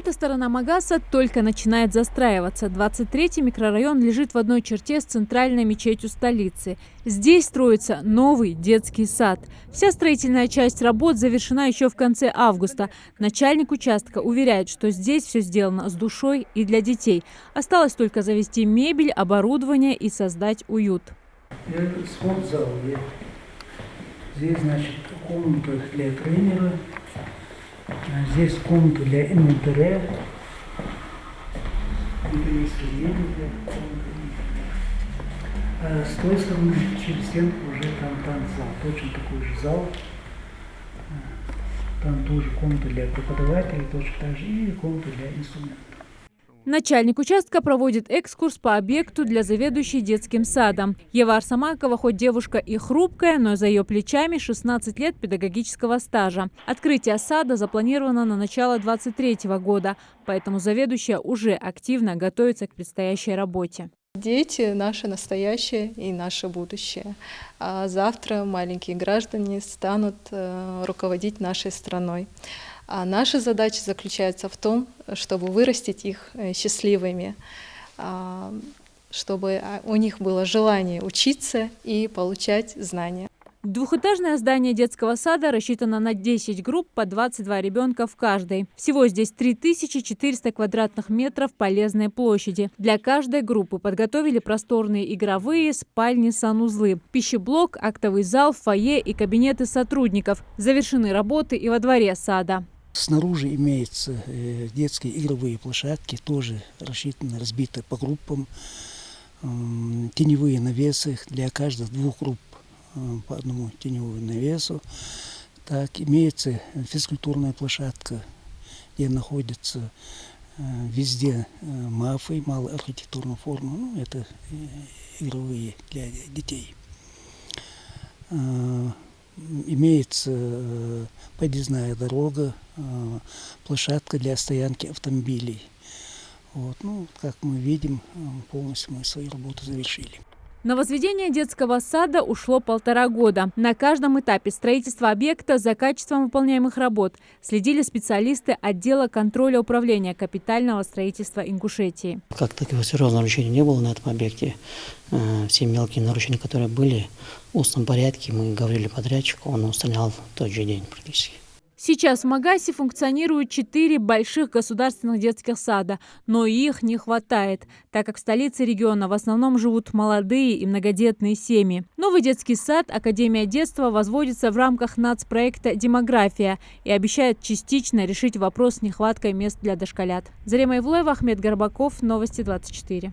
Эта сторона Магаса только начинает застраиваться. 23-й микрорайон лежит в одной черте с центральной мечетью столицы. Здесь строится новый детский сад. Вся строительная часть работ завершена еще в конце августа. Начальник участка уверяет, что здесь все сделано с душой и для детей. Осталось только завести мебель, оборудование и создать уют. Спортзал. Здесь, значит, комната для тренера. Здесь комната для инвентаря. А с той стороны, через стенку, уже там танцзал. Точно такой же зал. Там тоже комната для преподавателей, точно так же, и комната для инструментов. Начальник участка проводит экскурс по объекту для заведующей детским садом. Ева Арсамакова хоть девушка и хрупкая, но за ее плечами 16 лет педагогического стажа. Открытие сада запланировано на начало 2023 года, поэтому заведующая уже активно готовится к предстоящей работе. Дети – наше настоящее и наше будущее. А завтра маленькие граждане станут руководить нашей страной. А наша задача заключается в том, чтобы вырастить их счастливыми, чтобы у них было желание учиться и получать знания. Двухэтажное здание детского сада рассчитано на 10 групп по 22 ребенка в каждой. Всего здесь 3400 квадратных метров полезной площади. Для каждой группы подготовили просторные игровые, спальни, санузлы, пищеблок, актовый зал, фойе и кабинеты сотрудников. Завершены работы и во дворе сада. Снаружи имеются детские игровые площадки, тоже рассчитаны, разбиты по группам. Теневые навесы для каждых двух групп по одному теневому навесу. Так, имеется физкультурная площадка, где находятся везде мафы, малой архитектурной формы. Ну, это игровые для детей. Имеется подъездная дорога, площадка для стоянки автомобилей. Вот. Ну, как мы видим, полностью мы свою работу завершили. На возведение детского сада ушло 1,5 года. На каждом этапе строительства объекта за качеством выполняемых работ следили специалисты отдела контроля управления капитального строительства Ингушетии. Как такого серьезного нарушения не было на этом объекте. Все мелкие нарушения, которые были, в устном порядке мы говорили подрядчику, он устранял в тот же день практически. Сейчас в Магасе функционируют 4 больших государственных детских сада, но их не хватает, так как в столице региона в основном живут молодые и многодетные семьи. Новый детский сад Академия детства возводится в рамках нацпроекта «Демография» и обещает частично решить вопрос с нехваткой мест для дошколят. Зарема Ивлоева, Ахмед Горбаков, Новости 24.